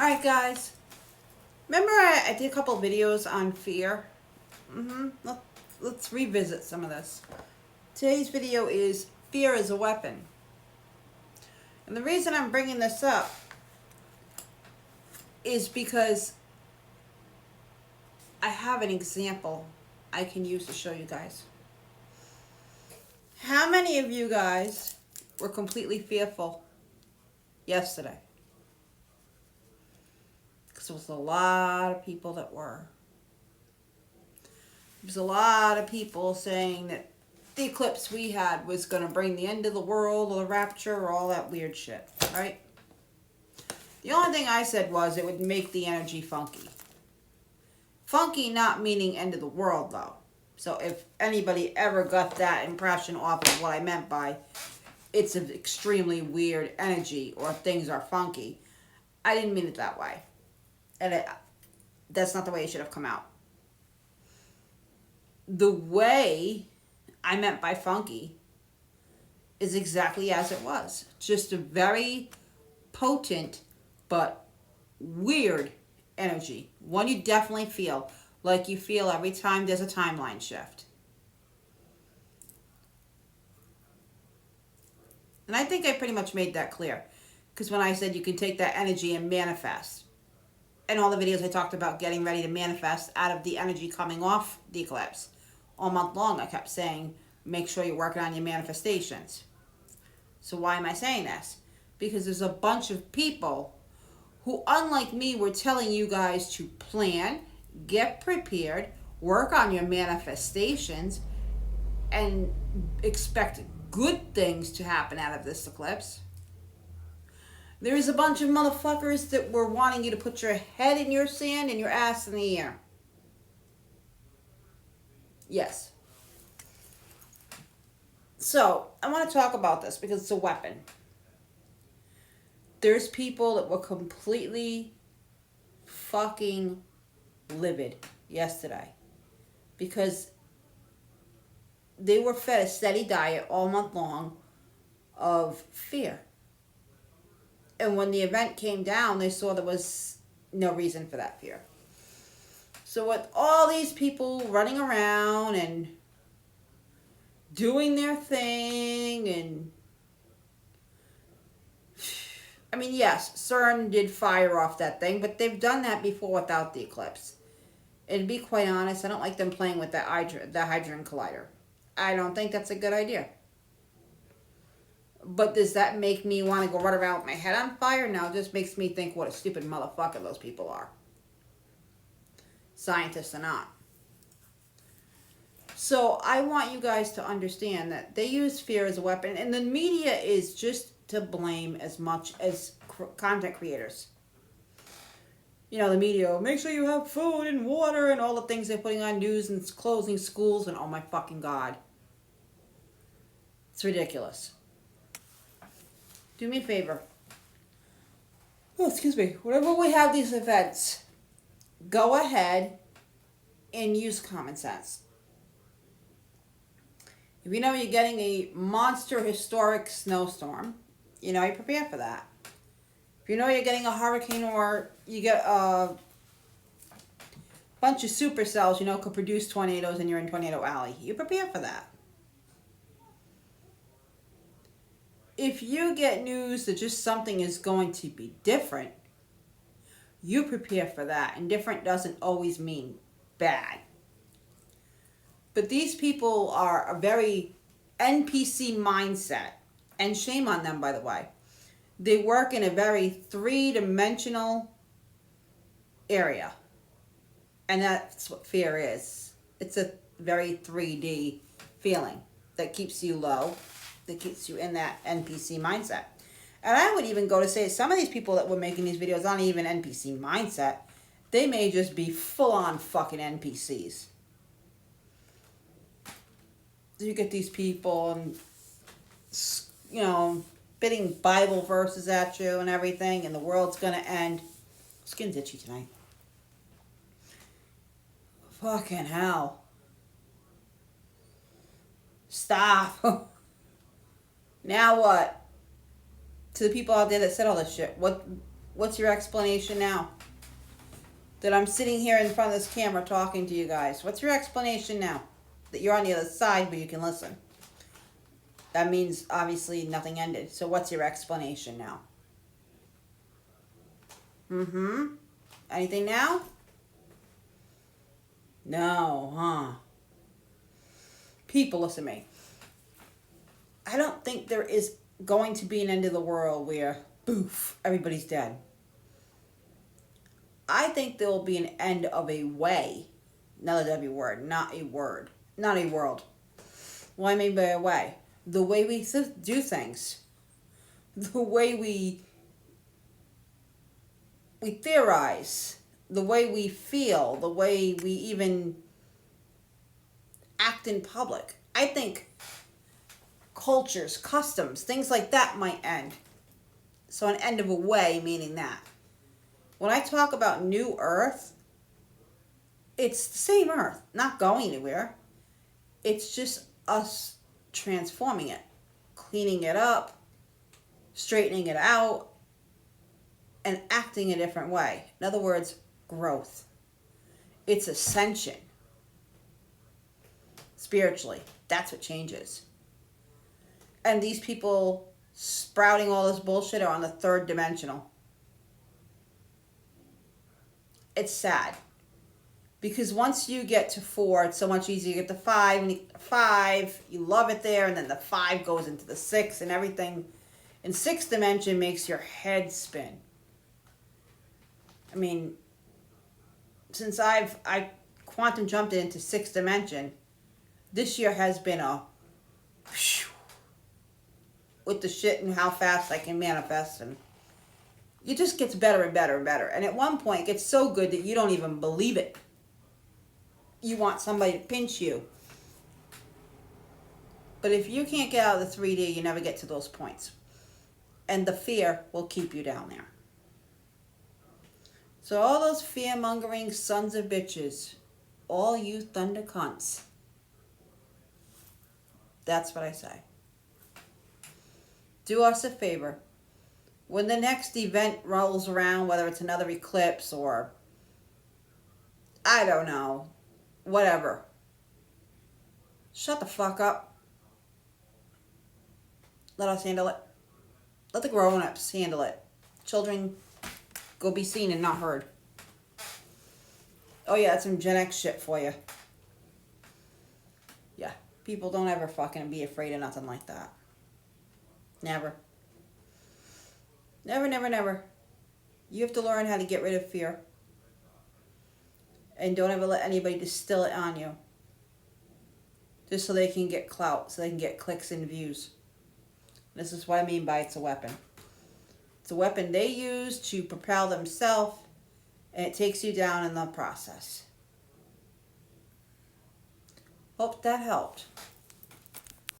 Alright guys, remember I did a couple videos on fear? Let's revisit some of this. Today's video is fear is a weapon. And the reason I'm bringing this up is because I have an example I can use to show you guys. How many of you guys were completely fearful yesterday? Because there was a lot of people that were. There's a lot of people saying that the eclipse we had was going to bring the end of the world or the rapture or all that weird shit, right? The only thing I said was it would make the energy funky. Funky not meaning end of the world, though. So if anybody ever got that impression off of what I meant by it's an extremely weird energy or things are funky, I didn't mean it that way. And that's not the way it should have come out. The way I meant by funky is exactly as it was. Just a very potent but weird energy. One you definitely feel like you feel every time there's a timeline shift. And I think I pretty much made that clear. Because when I said you can take that energy and manifest. In all the videos I talked about getting ready to manifest out of the energy coming off the eclipse. All month long I kept saying, make sure you're working on your manifestations. So why am I saying this? Because there's a bunch of people who, unlike me, were telling you guys to plan, get prepared, work on your manifestations, and expect good things to happen out of this eclipse. There's a bunch of motherfuckers that were wanting you to put your head in your sand and your ass in the air. Yes. So, I want to talk about this because it's a weapon. There's people that were completely fucking livid yesterday because they were fed a steady diet all month long of fear. And when the event came down, they saw there was no reason for that fear. So with all these people running around and doing their thing, and I mean, yes, CERN did fire off that thing, but they've done that before without the eclipse. And to be quite honest, I don't like them playing with the Hadron Collider. I don't think that's a good idea. But does that make me want to go run around with my head on fire? No, it just makes me think what a stupid motherfucker those people are. Scientists are not. So I want you guys to understand that they use fear as a weapon, and the media is just to blame as much as content creators. You know, the media, make sure you have food and water and all the things they're putting on news and closing schools and oh my fucking God. It's ridiculous. Do me a favor. Oh, excuse me. Whenever we have these events, go ahead and use common sense. If you know you're getting a monster historic snowstorm, you know you prepare for that. If you know you're getting a hurricane or you get a bunch of supercells, you know, could produce tornadoes and you're in Tornado Alley, you prepare for that. If you get news that just something is going to be different, you prepare for that. And different doesn't always mean bad. But these people are a very NPC mindset. And shame on them, by the way. They work in a very three-dimensional area. And that's what fear is. It's a very 3D feeling that keeps you low, that keeps you in that NPC mindset. And I would even go to say some of these people that were making these videos aren't even NPC mindset. They may just be full-on fucking NPCs. You get these people and, you know, spitting Bible verses at you and everything, and the world's going to end. Skin's itchy tonight. Fucking hell. Stop. Now what? To the people out there that said all this shit, what What's your explanation now? That I'm sitting here in front of this camera talking to you guys. What's your explanation now? That you're on the other side but you can listen. That means obviously nothing ended. So what's your explanation now? Anything now? No, huh? People, listen to me. I don't think there is going to be an end of the world where, boof, everybody's dead. I think there will be an end of a way. Another W word, not a word. Not a world. What I mean by a way? The way we do things. The way we theorize. The way we feel. The way we even act in public. I think cultures, customs, things like that might end. So an end of a way, meaning that. When I talk about new earth, it's the same earth, not going anywhere. It's just us transforming it, cleaning it up, straightening it out, and acting a different way. In other words, growth. It's ascension. Spiritually, that's what changes. And these people sprouting all this bullshit are on the third dimensional. It's sad. Because once you get to 4, it's so much easier. You get to 5, and 5, you love it there, and then the 5 goes into the 6, and everything in 6th dimension makes your head spin. I mean, since I quantum jumped into 6th dimension, this year has been a whew, with the shit and how fast I can manifest, and it just gets better and better and better. And at one point, it gets so good that you don't even believe it. You want somebody to pinch you. But if you can't get out of the 3D, you never get to those points. And the fear will keep you down there. So all those fear-mongering sons of bitches, all you thunder cunts, that's what I say. Do us a favor. When the next event rolls around, whether it's another eclipse or, I don't know, whatever, shut the fuck up. Let us handle it. Let the grown-ups handle it. Children, go be seen and not heard. Oh yeah, that's some Gen X shit for you. Yeah, people don't ever fucking be afraid of nothing like that. Never. Never, never, never. You have to learn how to get rid of fear. And don't ever let anybody distill it on you. Just so they can get clout, so they can get clicks and views. This is what I mean by it's a weapon. It's a weapon they use to propel themselves, and it takes you down in the process. Hope that helped.